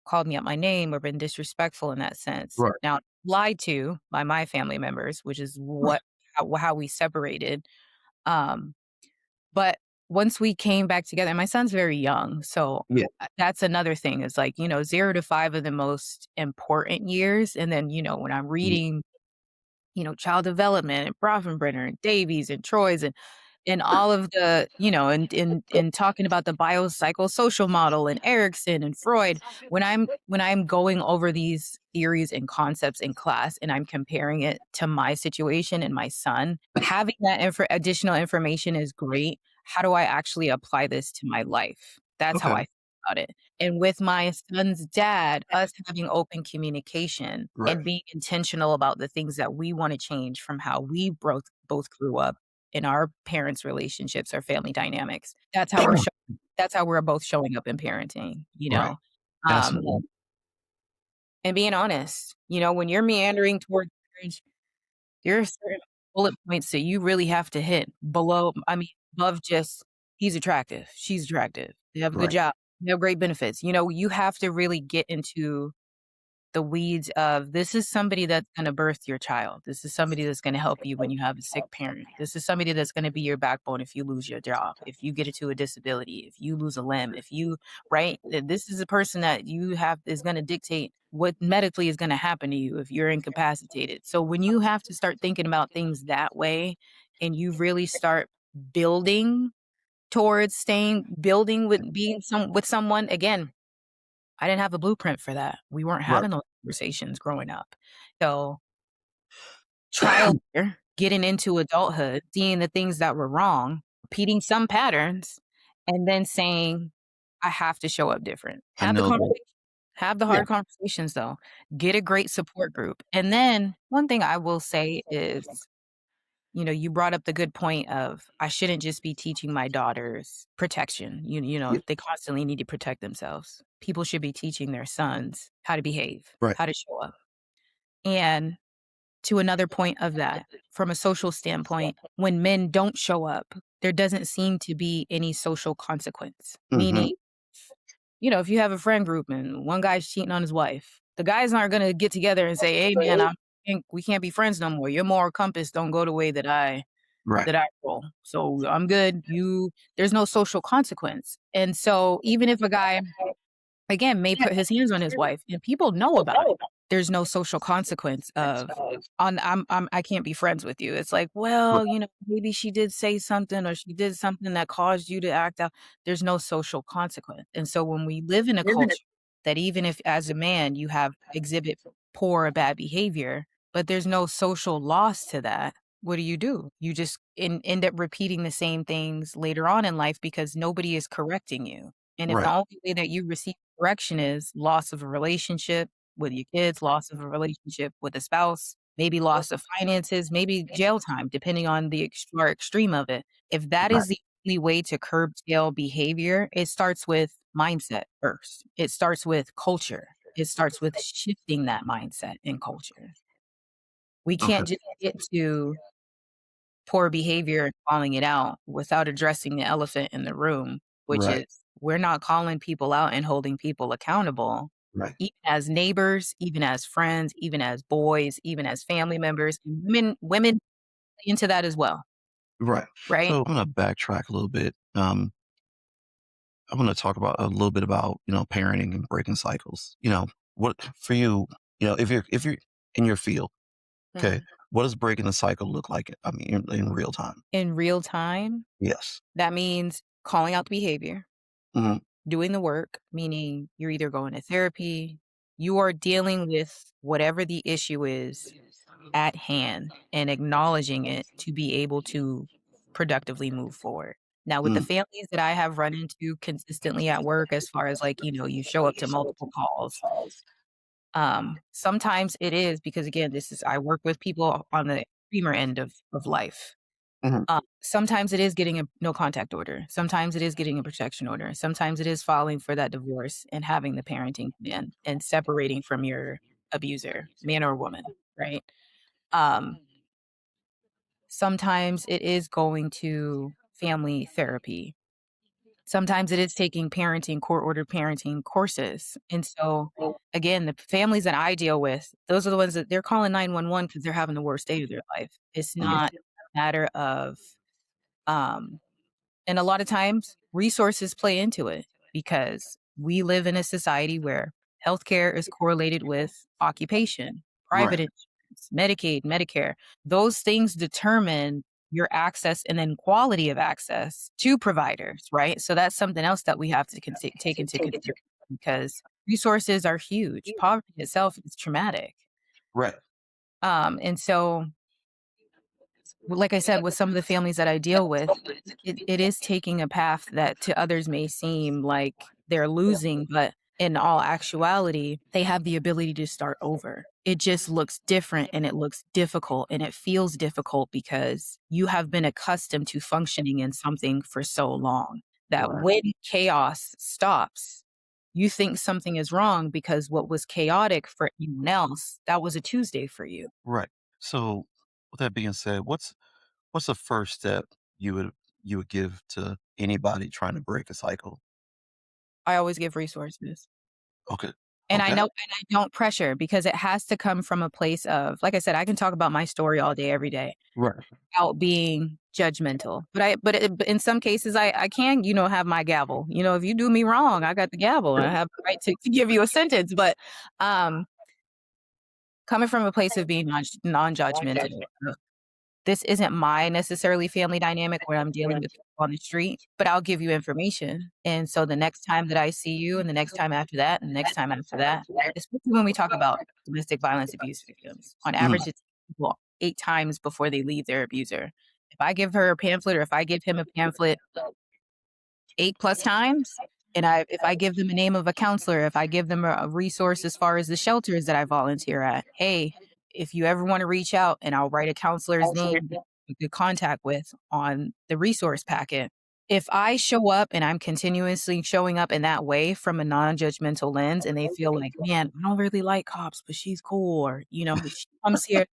called me out my name or been disrespectful in that sense. Right. Now, lied to by my family members, which is Right. how we separated. Um, but once we came back together, and my son's very young, so Yeah. that's another thing. Is like 0 to 5 are the most important years, and then when I'm Yeah. reading child development and Bronfenbrenner and Davies and Troy's and all of the, and talking about the biopsychosocial model and Erickson and Freud, when I'm going over these theories and concepts in class and I'm comparing it to my situation and my son, having that additional information is great. How do I actually apply this to my life? That's how Okay. I feel about it. And with my son's dad, us having open communication Right. and being intentional about the things that we wanna change from how we both grew up in our parents' relationships, our family dynamics. That's how we're both showing up in parenting, you Right. know? Um, Absolutely. and being honest, when you're meandering towards marriage, there are certain bullet points that you really have to hit above just, "He's attractive, she's attractive, they have a good Right. job, they have great benefits." You have to really get into the weeds of, this is somebody that's gonna birth your child. This is somebody that's gonna help you when you have a sick parent. This is somebody that's gonna be your backbone if you lose your job, if you get into a disability, if you lose a limb, if you right? This is a person that you have is gonna dictate what medically is gonna happen to you if you're incapacitated. So when you have to start thinking about things that way and you really start building towards building with with someone, again, I didn't have a blueprint for that. We weren't Right. having those conversations growing up. So, trial and error, getting into adulthood, seeing the things that were wrong, repeating some patterns, and then saying, "I have to show up different." I Have the know that. conversation. Have the Yeah. hard conversations, though. Get a great support group. And then one thing I will say is, you brought up the good point of, I shouldn't just be teaching my daughters protection. Yeah. They constantly need to protect themselves. People should be teaching their sons how to behave, Right. how to show up. And to another point of that, from a social standpoint, when men don't show up, there doesn't seem to be any social consequence. Mhm. Meaning, if you have a friend group and one guy's cheating on his wife, the guys aren't going to get together and say, "Hey, man, we can't be friends no more. Your moral compass don't go the way Right. that I roll. So I'm good. There's no social consequence." And so even if a guy, again, may put his hands on his wife and people know about it, there's no social consequence of, I can't be friends with you. It's like, Right. well, maybe she did say something or she did something that caused you to act out. There's no social consequence. And so when we live in a culture that, even if as a man you have exhibit poor or bad behavior, but there's no social loss to that, what do? You just end up repeating the same things later on in life because nobody is correcting you. And if the Right. only way that you receive correction is loss of a relationship with your kids, loss of a relationship with a spouse, maybe loss of finances, maybe jail time, depending on the far extreme of it. If that Right. is the only way to curtail behavior, it starts with mindset first. It starts with culture. It starts with shifting that mindset and culture. We Okay. can't just get to poor behavior and calling it out without addressing the elephant in the room, which Right. is, we're not calling people out and holding people accountable, Right. even as neighbors, even as friends, even as boys, even as family members. Women play into that as well, Right. right? So I'm gonna backtrack a little bit. I want to talk about a little bit about parenting and breaking cycles. What for you? If you're in your field, okay, Mhm. what does breaking the cycle look like? I mean, in real time. In real time, Yes. that means calling out the behavior, Hmm. doing the work, meaning you're either going to therapy, you are dealing with whatever the issue is at hand and acknowledging it to be able to productively move forward. Now, with the Mm. families that I have run into consistently at work, as far as like, you show up to multiple calls, sometimes it is because, again, I work with people on the extremer end of life. Hmm. Sometimes it is getting a no contact order. Sometimes it is getting a protection order. Sometimes it is filing for that divorce and having the parenting plan and separating from your abuser, man or woman, right? Um, Sometimes it is going to family therapy. Sometimes it is taking court-ordered parenting courses. And so, again, the families that I deal with, those are the ones that they're calling 911 because they're having the worst day of their life. It's Hmm. not a matter of, um and a lot of times resources play into it because we live in a society where healthcare is correlated with occupation, Right. private insurance, Medicaid, Medicare. Those things determine your access and then quality of access to providers, right? So that's something else that we have to take into consideration because resources are huge. Poverty itself is traumatic. Right. And so, like I said, with some of the families that I deal with, it is taking a path that to others may seem like they're losing, but in all actuality, they have the ability to start over. It just looks different and it looks difficult and it feels difficult because you have been accustomed to functioning in something for so long that Right. when chaos stops, You think something is wrong because what was chaotic for anyone else, that was a Tuesday for you. Right. So, with that being said, what's the first step you would you would give to anybody trying to break a cycle? I always give resources. Okay. And I Okay. know and I don't pressure because it has to come from a place of like I said, I can talk about my story all day, every day Right. without being judgmental. But in some cases, I can, have my gavel. If you do me wrong, I got the gavel and I have the right to give you a sentence. But um, coming from a place of being non-judgmental, this isn't my necessarily family dynamic where I'm dealing with people on the street, but I'll give you information. And so the next time that I see you and the next time after that and the next time after that, especially when we talk about domestic violence abuse victims, on Mhm. average, it's people 8 times before they leave their abuser. If I give her a pamphlet or if I give him a pamphlet 8 plus times, and if I give them a name of a counselor, if I give them a resource as far as the shelters that I volunteer at, hey, if you ever wanna reach out, and I'll write a counselor's name that you could contact with on the resource packet. If I show up and I'm continuously showing up in that way from a non-judgmental lens and they feel like, "Man, I don't really like cops, but she's cool," or, "She comes here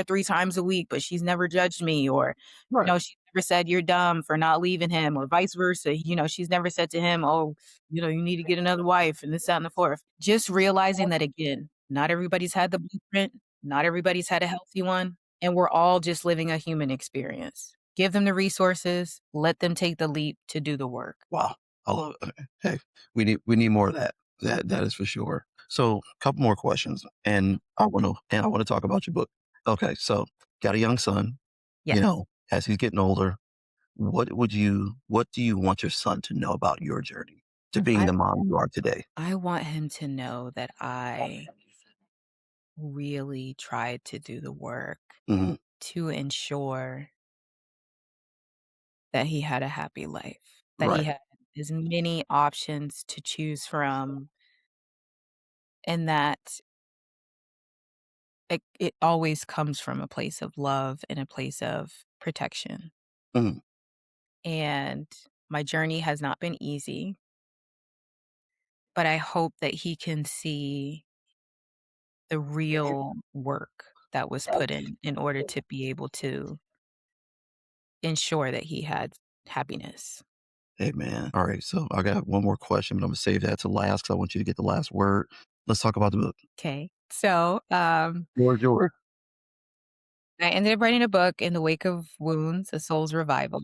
3 times a week, but she's never judged me," or, Right. she never said, "You're dumb for not leaving him," or vice versa. She's never said to him, "Oh, you need to get another wife," and this, that, and the fourth. Just realizing that, again, not everybody's had the blueprint, not everybody's had a healthy one, and we're all just living a human experience. Give them the resources, let them take the leap to do the work. Wow. I love it. Hey, we need more of that. That is for sure. So, a couple more questions, and I want to talk about your book. Okay, so got a young son. Yes. As he's getting older, what do you want your son to know about your journey to being I the mom you are today? I want him to know that I really tried to do the work Mhm. to ensure that he had a happy life, that he Right. had as many options to choose from, and that it always comes from a place of love and a place of protection. Mhm. And my journey has not been easy, but I hope that he can see the real work that was put in order to be able to ensure that he had happiness. Hey, man. All right, so I got one more question, but I'm gonna save that to last because I want you to get the last word. Let's talk about the book. Okay. So, Floor is yours. I ended up writing a book, In the Wake of Wounds: A Soul's Revival,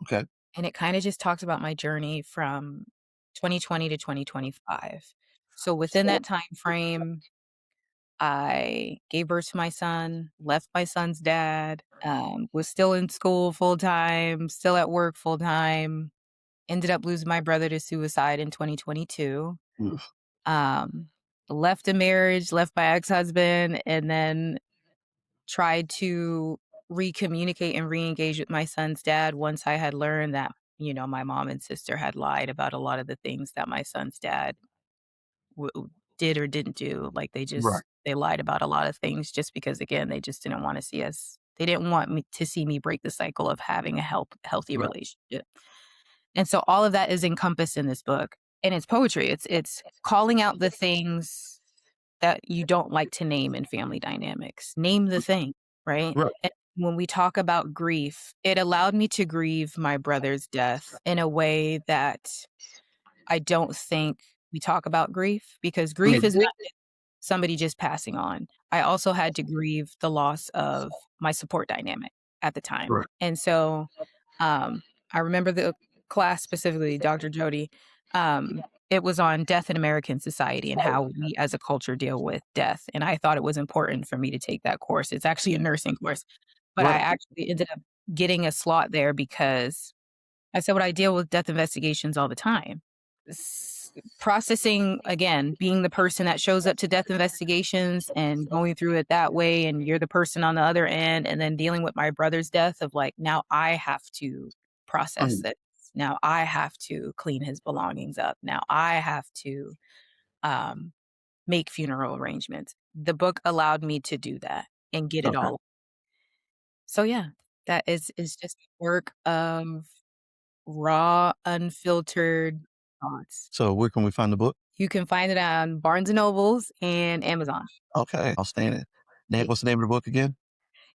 Okay. and it kinda just talks about my journey from 2020 to 2025. So within that time frame, I gave birth to my son, left my son's dad, was still in school full time, still at work full time, ended up losing my brother to suicide in 2022. Oof. Um, Left a marriage, left my ex-husband, and then tried to recommunicate and reengage with my son's dad once I had learned that, my mom and sister had lied about a lot of the things that my son's dad did or didn't do. Like Right. they lied about a lot of things just because, again, they just didn't want to see us. They didn't want me to see me break the cycle of having a healthy Right. relationship. And so all of that is encompassed in this book, and it's poetry. It's calling out the things that you don't like to name in family dynamics. Name the thing, right? Right. And when we talk about grief, it allowed me to grieve my brother's death in a way that I don't think we talk about grief, because grief is not somebody just passing on. I also had to grieve the loss of my support dynamic at the time. Right. And so um, I remember the class specifically, Dr. Jody. It was on death in American society and how we as a culture deal with death. And I thought it was important for me to take that course. It's actually a nursing course, but I Right. actually ended up getting a slot there because I said, "What I deal with death investigations all the time." Processing, again, being the person that shows up to death investigations and going through it that way, and you're the person on the other end, and then dealing with my brother's death of like, now I have to process Mhm. this. Now I have to clean his belongings up. Now I have to um, make funeral arrangements. The book allowed me to do that and get it Okay. all. So yeah, that is just work of raw, unfiltered thoughts. So where can we find the book? You can find it on Barnes& and Nobles and Amazon. Okay, outstanding. Ye What's the name of the book again?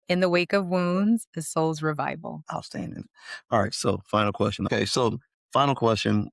In the Wake of Wounds, The Soul's Revival. Outstanding. All right. So final question. Okay. So final question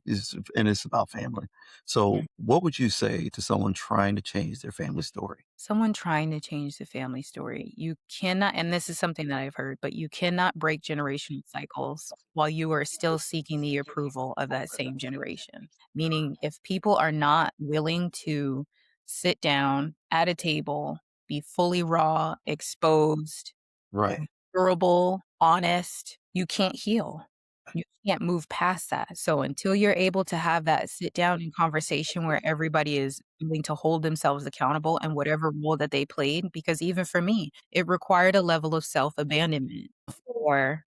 is, and it's about family. So Mhm. what would you say to someone trying to change their family story? Someone trying to change the family story. You cannot, and this is something that I've heard, but you cannot break generational cycles while you are still seeking the approval of that same generation. Meaning, if people are not willing to sit down at a table, be fully raw, exposed, Right. vulnerable, honest, you can't heal. You can't move past that. So until you're able to have that sit down and conversation where everybody is willing to hold themselves accountable and whatever role that they played, because even for me, it required a level of self-abandonment for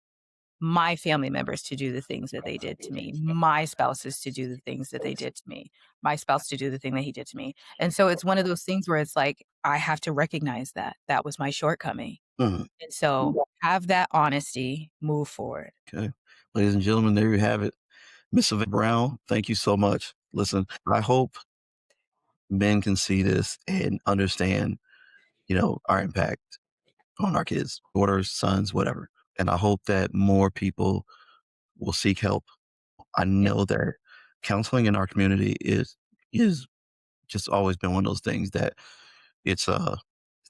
my family members to do the things that they did to me, my spouses to do the things that they did to me, my spouse to do the thing that he did to me. And so it's one of those things where it's like, I have to recognize that that was my shortcoming. Mhm. And so have that honesty, move forward. Okay. Ladies and gentlemen, there you have it. Miss Savannah Brown, thank you so much. Listen, I hope men can see this and understand, our impact on our kids, daughters, sons, whatever. And I hope that more people will seek help. I Yeah. know that counseling in our community is just always been one of those things that it's I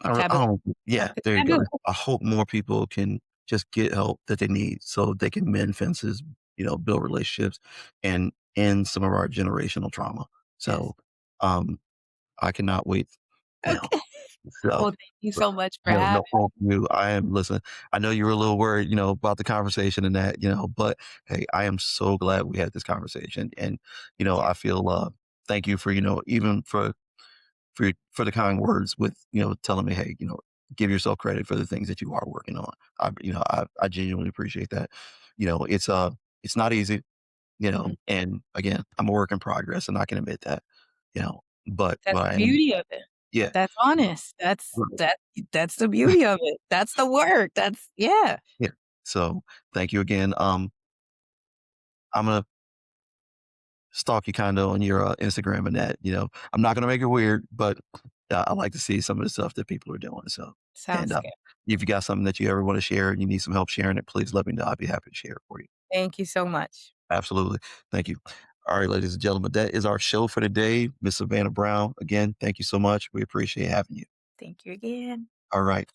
Taboo. don't yeah, It's there you go. taboo. I hope more people can just get help that they need so they can mend fences, build relationships and end some of our generational trauma. Yes. So um I cannot wait. You know, Okay. so Well, thank you so much for no, having no problem with you. Listen, I know you were a little worried, about the conversation and that, but hey, I am so glad we had this conversation. And, me too. I feel, thank you for, even for the kind words with, telling me, hey, give yourself credit for the things that you are working on. I genuinely appreciate that. It's not easy, Mhm. and again, I'm a work in progress and I can admit that, That's but the I am, beauty of it. yeah. That's honest. Right. That's the beauty of it. That's the work. That's yeah. Yeah. So thank you again. I'm gonna stalk you kind of on your Instagram and that. I'm not gonna make it weird, but I like to see some of the stuff that people are doing. So, and Sounds good. if you got something that you ever want to share and you need some help sharing it, please let me know. I'd be happy to share it for you. Thank you so much. Absolutely. Thank you. All right, ladies and gentlemen, that is our show for today. Miss Savannah Brown, again, thank you so much. We appreciate having you. Thank you again. All right.